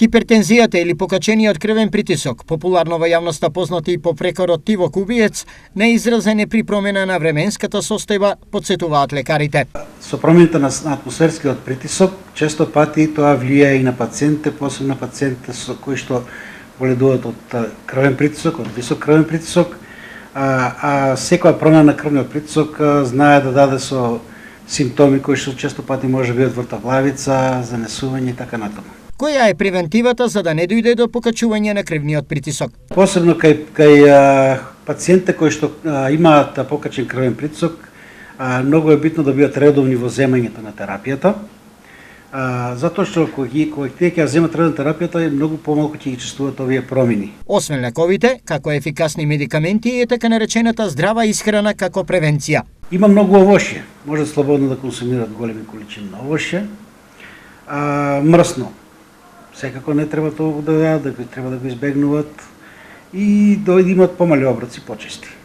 Хипертензијата или покачениот крвен притисок, популарно во јавноста познати и по прекорот тивок убиец, неизразен е при промена на временската состојба, подсетуваат лекарите. Со промените на атмосферскиот притисок, често пати тоа влијае и на пациентите, посебно пациентите со кои што боледуваат од крвен притисок, од висок крвен притисок, а секоја промена на крвниот притисок знае да даде со симптоми кои што често пати може да бидат вртоглавица, занесување и така натаму. Која е превентивата за да не дојде до покачување на крвниот притисок? Посебно кај пациентите кои што имаат покачен крвен притисок, многу е битно да бидат редовни во земањето на терапијата, затоа што кога тие ќе земат редовна терапијата, многу помалку ќе ги чувствуваат овие промени. Освен лековите, како ефикасни медикаменти е така наречената здрава исхрана како превенција. Има многу овошје, може слободно да консумират големи количини на овошје, мрсно. Секако не треба тоа да јадат, треба да го избегнуваат и да имат помали оброци почести.